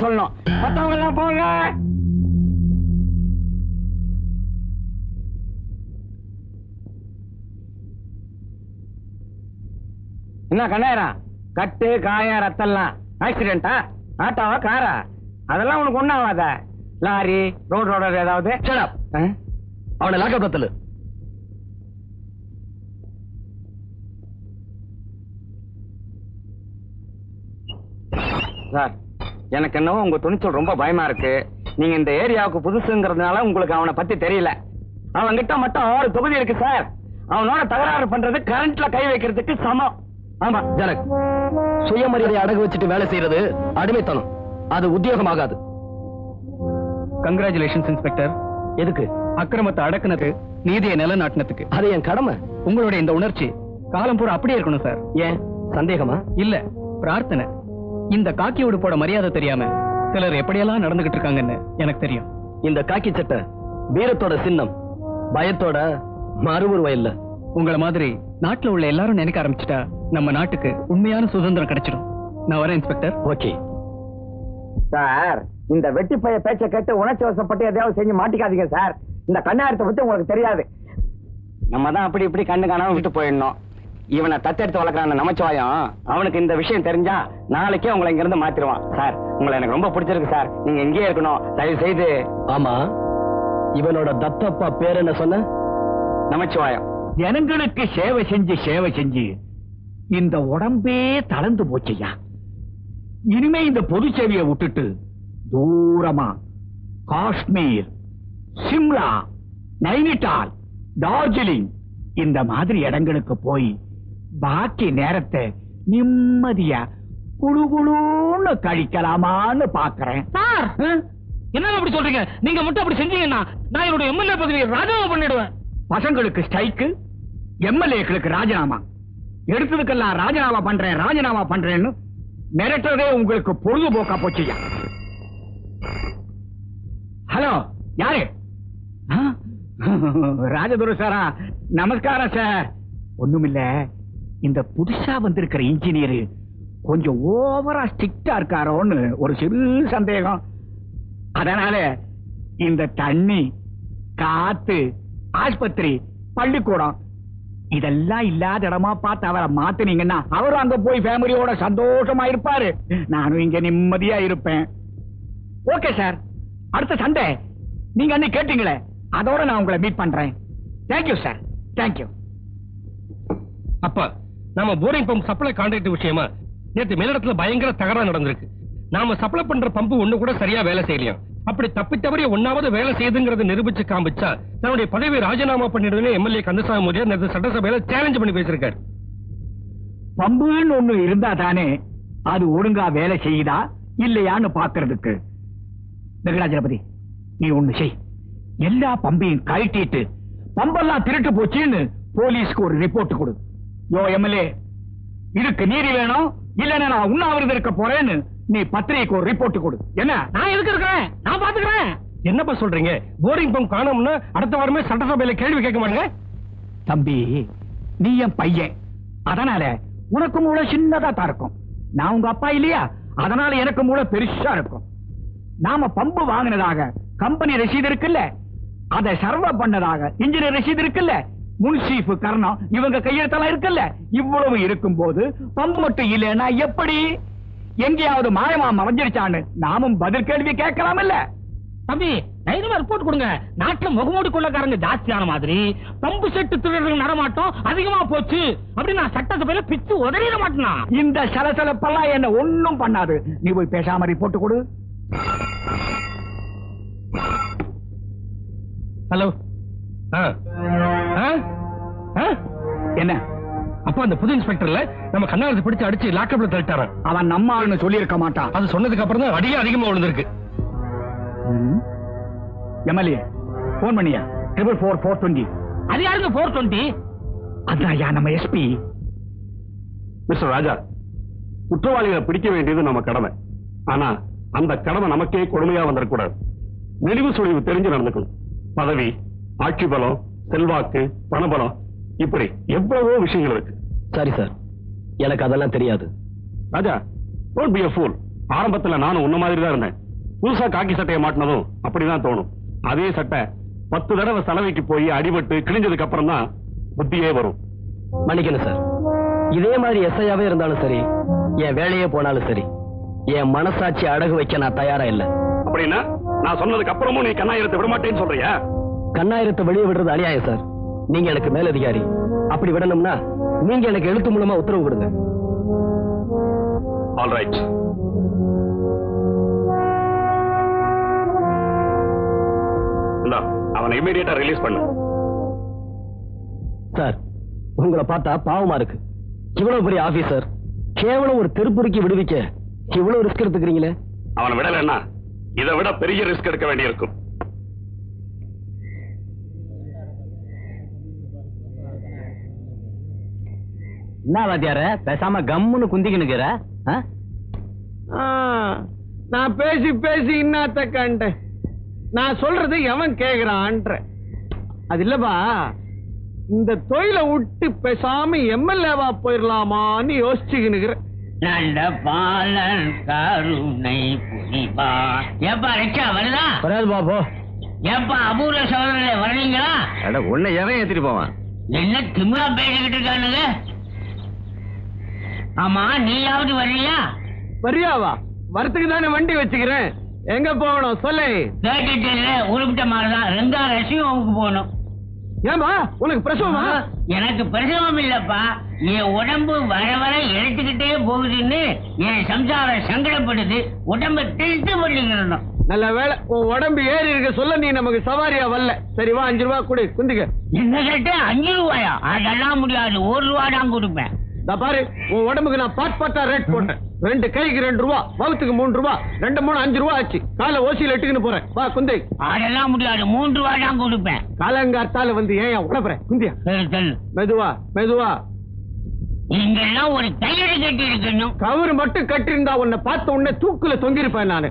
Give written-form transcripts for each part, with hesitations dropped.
சொல்லணும். மத்தவங்க எல்லாம் போங்க. என்ன கண்ணாயிரா, கட்டு காயம் ரத்தம்லாம் ஆக்சிடென்டா, ஆட்டோவா காரா? அதெல்லாம் உனக்கு ஒண்ணும் ஆகாத. லாரி ரோடு ஏதாவது. அவனை லாக்கப் பத்தல. சார், எனக்கு என்னவோ உங்க துணிச்சல் ரொம்ப பயமா இருக்கு. நீங்க இந்த ஏரியாவுக்கு புதுசுங்கிறதுனால உங்களுக்கு அவனை பத்தி தெரியல. அவன்கிட்ட மட்டும் 6 தொகுதி இருக்கு சார். அவனோட தகராறு பண்றது கரண்ட்ல கை வைக்கிறதுக்கு சமம். ஆமா ஜனக், சுயமரியாதை அடகு வச்சுட்டு வேலை செய்யறது அடிமைத்தனம். அது உத்தியோகமாகாது. Congratulations inspector. எதுக்கு? அக்கிரமத்தை அடக்குனது, நீதியை நிலநாட்டினதுக்கு. அது என் கடமை. உங்களுடைய இந்த உணர்ச்சி காலம் பூரா அப்படியே இருக்கணும் சார். ஏன் சந்தேகமா? இல்ல, பிரார்த்தனை. இந்த காக்கி உடுப்போட மரியாதை தெரியாம சிலர் எப்படியெல்லாம் நடந்துகிட்டு இருக்காங்கன்னு எனக்கு தெரியும். இந்த காக்கி சட்டை வீரத்தோட சின்னம், பயத்தோட மறுவுருவம் இல்ல. உங்களை மாதிரி நாட்டுல உள்ள எல்லாரும் நினைக்க ஆரம்பிச்சுட்டா நம்ம நாட்டுக்கு உண்மையான சுதந்திரம் கிடைச்சிடும். நான் வரேன் இன்ஸ்பெக்டர். ஓகே சார், இந்த வெட்டி பைய பேச்ச கேட்டு உணர்ச்சி வசப்பட்டு எதையாவது செஞ்சு மாட்டிக்காதீங்க சார். இந்த கண்ணாரத்தை பத்தி உங்களுக்கு தெரியாது. நம்ம தான் அப்படி இப்படி கண்ணு காணாம விட்டு போயிடணும். இவனை தத்தெடுத்து வளர்க்கறான நமச்சிவாயம், அவனுக்கு இந்த விஷயம் தெரிஞ்சா நாளைக்கே உங்களை இங்க இருந்து மாத்திருவான். சார், உங்களை எனக்கு ரொம்ப பிடிச்சிருக்கு சார். நீங்க இங்கேயே இருக்கணும் தயவு செய்து. ஆமா, இவனோட தத்தப்பா பேர் என்ன சொன்ன? நமச்சிவாயம். ஜனங்களுக்கு சேவை செஞ்சு இந்த உடம்பே தளர்ந்து போச்சையா. இனிமே இந்த பொது சேவையை விட்டுட்டு தூரமா காஷ்மீர், சிம்லா, நைனிடால், டார்ஜிலிங் இந்த மாதிரி இடங்களுக்கு போய் பாக்கி நேரத்தை நிம்மதியா குழுகுழுன்னு கழிக்கலாமான்னு பாக்குறேன். சார், என்ன அப்படி சொல்றீங்க? நீங்க மட்டும் அப்படி செஞ்சீங்கன்னா நான் என்னுடைய எம்எல்ஏ பதவியை ராஜினாமா பண்ணிடுவேன். பசங்களுக்கு ஸ்ட்ரைக்கு, எம்எல்ஏக்களுக்கு ராஜினாமா. எடுத்ததுக்கெல்லாம் ராஜினாமா பண்றேன்னு மிரட்டுறதே உங்களுக்கு பொழுதுபோக்கா போச்சுயா. ஹலோ, யாரு? ராஜதுரை சாரா? நமஸ்காரம் சார். ஒண்ணுமில்ல, இந்த புதுசா வந்திருக்கிற இன்ஜினியர் கொஞ்சம் ஓவரா ஸ்ட்ரிக்டா இருக்காரோன்னு ஒரு சிறு சந்தேகம். அதனால இந்த தண்ணி, காத்து, ஆஸ்பத்திரி, பள்ளிக்கூடம் இதெல்லாம் இல்லாத இடமா பார்த்து அவரை மாத்தினீங்கன்னா அவரும் அங்க போய் ஃபேமிலியோட சந்தோஷமா இருப்பாரு. நானும் இங்க நிம்மதியா இருப்பேன். ஓகே சார், அடுத்த சண்டே நீங்க அன்னைக்கு கேட்டீங்களே, அதோட நான் உங்களை மீட் பண்றேன். Thank you sir, thank you. அப்ப நாம போரிங் பம்ப் சப்ளை கான்ட்ராக்ட் விஷயமா நேற்று மேலிடத்துல பயங்கர தகராறு நடந்திருக்கு. நாம சப்ளை பண்ற பம்பு ஒண்ணு கூட சரியா வேலை செய்யலையா. அப்படி தப்பித்தவரைய ஒன்னாவது வேலை செய்யுதுங்கிறத நிரூபிச்சு காமிச்சா தன்னுடைய பதவியை ராஜினாமா பண்ணிடுதுன்னு எம்எல்ஏ கந்தசாமி முதலியார் நேற்று சட்டசபையில சேலஞ்ச் பண்ணி பேசியிருக்காரு. பம்புன்னு ஒண்ணு இருந்தா தானே அது ஒழுங்கா வேலை செய்யுதா இல்லையான்னு பாக்குறதுக்கு. வெங்கடாஜலபதி, நீ ஒண்ணு செய். எல்லா பம்பையும் கழட்டிட்டு பம்பெல்லாம் திருட்டு போச்சுன்னு போலீஸ்க்கு ஒரு ரிப்போர்ட் கொடு. யோ எம்எல்ஏ, இதுக்கு நீதி வேணும், இல்லன்னா நான் உண்ணாவிரதம் இருக்க போறேன்னு நீ பத்திரிகைக்கு ஒரு ரிப்போர்ட் கொடு. என்ன? நான் எதுக்கு இருக்கிறேன்? நான் பாத்துக்கிறேன். என்னப்பா சொல்றீங்க? போரிங் பம்ப் காணோம்னா அடுத்த வாரமே சட்டசபையில கேள்வி கேட்க மாட்டேங்க. தம்பி, நீ என் பையன், அதனால உனக்கு மூளை சின்னதா தான் இருக்கும். நான் உங்க அப்பா இல்லையா, அதனால எனக்கு மூளை பெருசா இருக்கும். நாம பம்பு வாங்கினதாக கம்பெனி ரசீது இருக்குல்ல, அதை சர்வ பண்ணதாக இன்ஜினியர் ரசீது இருக்குல்ல, முன்சீஃப் கர்ணம் இவங்க கையெழுத்தெல்லாம் இருக்குல்ல, இவ்வளவு இருக்கும் போது பம்பு மட்டும் இல்லைன்னா எப்படி? எங்கேயாவது மாயமா மறைஞ்சிருச்சான்னு நாமும் பதில் கேள்வி கேட்கலாம் இல்ல? தம்பி, தைரியமா ரிப்போர்ட் கொடுங்க. நாட்டுல முகமூடி கொள்ளக்காரங்க ஜாஸ்தியான மாதிரி பம்பு செட்டு திருடுறவங்க நடமாட்டம் அதிகமா போச்சு அப்படி நான் சட்டசபையில பிச்சு உதறிட மாட்டேனா? இந்த சலசலப்பெல்லாம் என்ன ஒண்ணும் பண்ணாது. நீ போய் பேசாம ரிப்போர்ட் கொடு. ஹலோ. என்ன? அப்ப அந்த புது இன்ஸ்பெக்டர்ல நம்ம கண்ணாரத்தை பிடிச்சு அடிச்சு லாக்கப்ல தள்ளிட்டாரான். அவன் நம்ம ஆளுன்னு சொல்லி இருக்க மாட்டான். அது சொன்னதுக்கு அப்புறம் தான் அடியே அதிகமா விழுந்திருக்கு. எம்எல்ஏ போன் பண்ணியா? 44420. அது யாருங்க 420? அதான் நம்ம எஸ்பி. மிஸ்டர் ராஜா, குற்றவாளிகளை பிடிக்க வேண்டியது நம்ம கடமை. ஆனா அந்த கடமை நமக்கே கொடுமையா வந்துடக்கூடாது. நெளிவு சுழிவு தெரிஞ்சு நடந்துக்கணும். பதவி, ஆட்சி பலம், செல்வாக்கு, பணபலம், இப்படி எவ்வளவோ விஷயங்கள் இருக்கு. சரி சார், எனக்கு அதெல்லாம் தெரியாது. ராஜா, டோன்ட் பி a fool. ஆரம்பத்துல நானும் உன்ன மாதிரி தான் இருந்தேன். புதுசா காக்கி சட்டையை மாட்டினதும் அப்படிதான் தோணும். அதே சட்டை 10 தடவை சலவைக்கு போய் அடிபட்டு கிழிஞ்சதுக்கு அப்புறம் தான் புத்தியே வரும். மன்னிக்கணும் சார். இதே மாதிரி எஸ்ஐயாவே இருந்தாலும் சரி, என் வேலையே போனாலும் சரி, என் மனசாட்சி அடகு வைக்க நான் தயாரா இல்ல. அப்படின்னா நான் சொன்னதுக்கு அப்புறமும் நீ கண்ணாயிரத்தை விட மாட்டேன்னு சொல்றியா? கண்ணாயிரத்தை வெளியே விடுறது அநியாயம் சார். நீங்க எனக்கு மேலதிகாரி. அப்படி விடணும்னா நீங்க எனக்கு எழுத்து மூலமா உத்தரவு கொடுங்க. All right. அவனை இமீடியட்டா ரிலீஸ் பண்ணு. சார், உங்களை பார்த்தா பாவமா இருக்கு. இவ்வளவு பெரிய ஆபீசர் கேவலம் ஒரு தெருப்புரிக்கு விடுவிக்க இவ்வளவு ரிஸ்க் எடுத்துக்கிறீங்களே. அவனை விடலன்னா இதை விட பெரிய ரிஸ்க் எடுக்க வேண்டியிருக்கும். என்ன வாத்தியார பேசாம கம்முன்னு குந்திக்கினுக்கிற? நான் பேசி பேசி இன்னத்த கண்டேன். நான் சொல்றது எவன் கேக்குறான்ற அது இல்லப்பா. இந்த தொழில விட்டு பேசாம எம்எல்ஏவா போயிடலாமான்னு யோசிச்சுக்கினுக்கிறேன். நல்ல பாலன் கருணை புரிவா. ஏப்பா ரிக்ஷா வருதா? வராது பாபு. ஏப்பா அபூர்வ சோதனை வர்றீங்களா? உன்னை எவன் ஏத்திட்டு போவான்? என்ன திமிரா பேசிக்கிட்டு இருக்கானுங்க? ஆமா, நீயாவது வர்றியா? வரியாவா? வரத்துக்கு தானே வண்டி வச்சுக்கிறேன். எங்க போகணும் சொல்லு. கேட்டுட்டு உருப்பிட்ட மாதிரிதான் 2 ரசிகம் போகணும். ஏமா உனக்கு பிரசவமா? எனக்கு பிரசவம் இல்லப்பா. என் உடம்பு வர வர இழுத்துக்கிட்டே போகுதுன்னு என் சம்சாரம் சங்கடப்படுது. உடம்ப திருத்து பண்ணிக்கணும். நல்ல வேலை உன் உடம்பு ஏறி இருக்க சொல்ல நீ நமக்கு சவாரியா வரல. சரி வா, 5 ரூபா கொடு குந்திக்க. என்ன கேட்ட 5 ரூபாயா? அதெல்லாம் முடியாது, 1 ரூபா தான் கொடுப்பேன். பாரு, உன் உடம்புக்கு நான் பாட்டா ரேட் போட்டேன். 2 கைக்கு 2 ரூபா, வகுத்துக்கு 3 ரூபா, 2 3 5 ரூபா ஆச்சு. காலை ஓசியில் எட்டுக்குன்னு போறேன். வா குந்தை. அதெல்லாம் முடியாது, 3 ரூபா தான் கொடுப்பேன். காலங்காத்தால வந்து ஏன் உடப்புறேன்? குந்தியா சொல்லு. மெதுவா மெதுவா. நீங்கெல்லாம் ஒரு கயிறு கட்டி இருக்கணும். கவுரு மட்டும் கட்டிருந்தா உன்னை பார்த்த உடனே தூக்குல தொங்கிருப்பேன் நானு.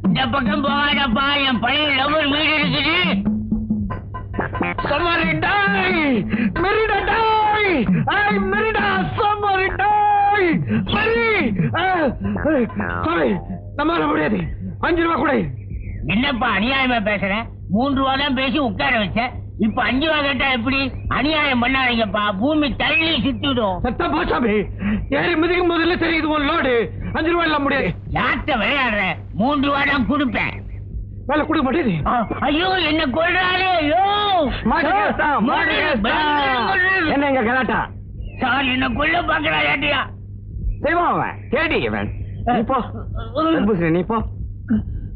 இந்த பக்கம் போகாதப்பா, என் பழைய லவர் வீடு இருக்குது. Somebody die! Merida die! Hey, Merida! Somebody die! Mary! Sorry, நம்மளால முடியாது. 5 ரூபா கொடு. என்னப்பா அநியாயமா பேசுறேன்? 3 ரூபா தான் பேசி உட்கார வச்சேன். இப்ப 5 ரூபா கேட்டா எப்படி? அநியாயம் பண்ணாதீங்கப்பா, பூமி தள்ளி சுத்திடும். சத்தா பாசாமி, ஏறி மிதிக்கும் போதில்ல தெரியுது உன் லோடு. 5 ரூபா எல்லாம் முடியாது. யார்கிட்ட விளையாடுற? 3 ரூபா தான் கொடுப்பேன். வேலை கொடுக்க மாட்டேது. ஐயோ, என்ன கொள்றாரு? ஐயோ என்ன எங்க கலாட்டா? சார், என்ன கொல்ல பாக்குறா ஏட்டியா? செய்வான் அவன். கேடி இவன். நீ போ. நீ போ.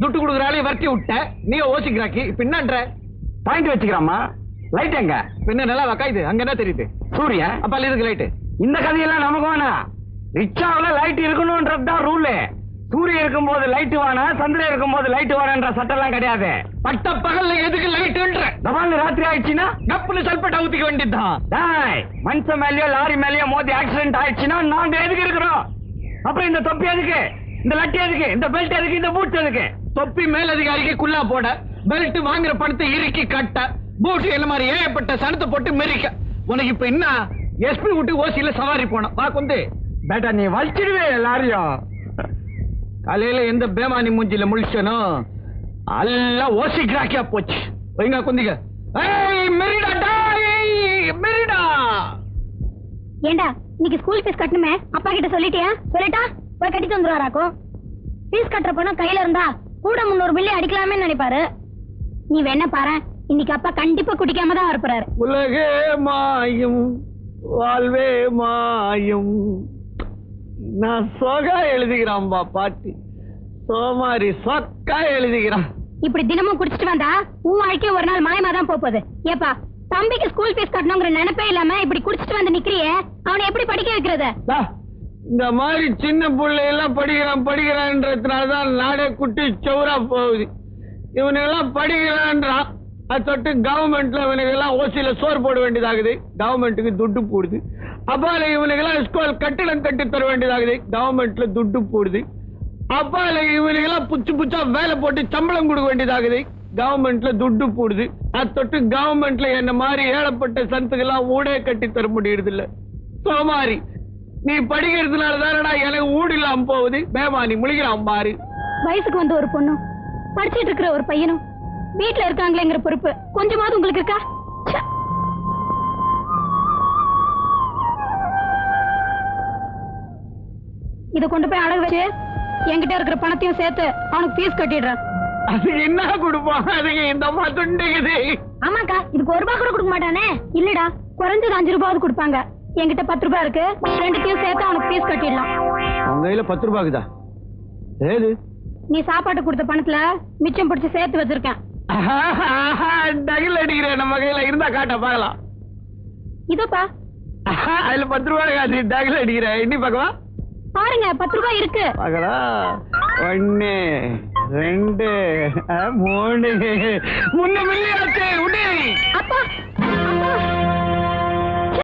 துட்டு கொடுக்குறாலே வரட்டி விட்ட. நீ ஓசிக்கிறாக்கி பின்னன்ற பாயிண்ட் வச்சுக்கிறாமா? லைட் எங்க? பின்ன நல்லா வக்காயுது. அங்க என்ன தெரியுது? சூரியன். அப்ப இருக்கு லைட்டு. இந்த கதையெல்லாம் நமக்கு வேணாம். ரிக்ஷாவில லைட் இருக்கணும்ன்றதுதான் ரூல். சூரியன் இருக்கும் போது லைட் வேணா, சந்திரன் இருக்கும் போது லைட் வேணான்ற சட்டம் எல்லாம் கிடையாது. பட்ட பகல்ல எதுக்கு லைட்டுன்ற? தபால் ராத்திரி ஆயிடுச்சுன்னா கப்புல சல்பேட் ஊத்திக்க வேண்டியதுதான். மனுஷன் மேலயோ லாரி மேலயோ மோதி ஆக்சிடென்ட் ஆயிடுச்சுன்னா நாங்க எதுக்கு இருக்கிறோம்? அப்புறம் இந்த தொப்பி எதுக்கு? இந்த லட்டி எதுக்கு? இந்த பெல்ட் எதுக்கு? இந்த பூட்ஸ் எதுக்கு? தொப்பி மேல் அதிகாரிக்கு குல்லா போட, பெல்ட் வாங்குற பணத்தை இறுக்கி கட்ட, பூட் என்ன மாதிரி ஏகப்பட்ட சனத்தை போட்டு மெரிக்க. உனக்கு இப்ப என்ன எஸ்பி விட்டு ஓசியில சவாரி போனோம். வா கொண்டு பேட்டா, நீ வலிச்சிடுவே எல்லாரையும். காலையில எந்த பேமானி மூஞ்சில முழிச்சனோ எல்லாம் ஓசி கிராக்கியா போச்சு. வைங்க குந்திங்க. மெரிடா டாய், மெரிடா. ஏண்டா இன்னைக்கு ஸ்கூல் ஃபீஸ் கட்டணுமே, அப்பா கிட்ட சொல்லிட்டியா? சொல்லிட்டா போய் கட்டிட்டு வந்துருவாராக்கும். ஃபீஸ் கட்டுற பணம் கையில இருந்தா கூட 300 மில்லி அடிக்கலாமே நினைப்பாரு. நீ வேணா பாரு, இன்னைக்கு அப்பா கண்டிப்பா குடிக்காம தான் வரப்போறாரு. உலகே மாயும் வாழ்வே மாயும். நான் சொகா எழுதுகிறான்பா பாட்டி. சோமாரி சொக்கா எழுதுகிறான். இப்படி தினமும் குடிச்சிட்டு வந்தா உன் வாழ்க்கை ஒரு நாள் மாயமா தான் போகுது. ஏப்பா, தம்பிக்கு ஸ்கூல் ஃபீஸ் கட்டணுங்கிற நினைப்பே இல்லாம இப்படி குடிச்சிட்டு வந்து நிக்கிறியே, அவனை எப்படி படிக்க வைக்கிறது? இந்த மாதிரி சின்ன பிள்ளை எல்லாம் படிக்கிறான்றதுனாலதான் நாடே குட்டி சௌரா போகுது. இவனெல்லாம் படிக்கிறான்றான், அது தொட்டு கவர்மெண்ட்ல இவனுக்கு எல்லாம் ஓசியில சோறு போட வேண்டியதாகுது. கவர்மெண்ட்டுக்கு துட்டு போடுது. அப்பால இவனுக்கெல்லாம் ஸ்கூல் கட்டிடம் கட்டி தர வேண்டியதாகுது, கவர்மெண்ட்ல துட்டு போடுது. அப்பால இவனுக்கெல்லாம் புச்சு புச்சா வேலை போட்டு சம்பளம் கொடுக்க வேண்டியதாகுது, கவர்மெண்ட்ல துட்டு போடுது. அது தொட்டு கவர்மெண்ட்ல என்ன மாதிரி ஏழப்பட்ட சனத்துக்கெல்லாம் ஊடே கட்டி தர முடியறது இல்ல. சோமாரி, நீ படிக்கிறதுனால தானடா எனக்கு ஊடு இல்லாம போகுது. பேமானி முழிக்கிறான் பாரு. வயசுக்கு வந்து ஒரு பொண்ணும் படிச்சிட்டு இருக்கிற ஒரு பையனும் வீட்டுல இருக்காங்களேங்கிற பொறுப்பு கொஞ்சமாவது உங்களுக்கு இருக்கா? ச்சே. இத கொண்டு போய் அடகு வச்சு என்கிட்ட இருக்கிற பணத்தையும் சேர்த்து அவனுக்கு ஃபீஸ் கட்டிடுறேன். அது என்ன கொடுப்பான்? அதுக்கு இந்த அம்மா துண்டுக்குது. ஆமாக்கா, இதுக்கு 1 ரூபாய் கூட கொடுக்க மாட்டானே. இல்லடா, குறைஞ்சது 5 ரூபாவது கொடுப்பாங்க. என்கிட்ட 10 ரூபாய் இருக்கு, ரெண்டுத்தையும் சேர்த்து அவனுக்கு ஃபீஸ் கட்டிடலாம். உங்க கையில 10 ரூபாய்க்குதா? ஏது நீ சாப்பாட்டு கொடுத்த பணத்துல மிச்சம் பிடிச்சு சேர்த்து வச்சிருக்கேன். டகில் அடிக்கிறேன். நம்ம கையில இருந்தா காட்ட பார்க்கலாம். இதோப்பா அதுல 10 ரூபாய் காசு டகில் அடிக்கிறேன். எண்ணி பார்க்கவா? பாருங்க, 10 ரூபாய் இருக்கு. பார்க்கலாம். 1 2 3 3 மில்லியாச்சு. அப்பா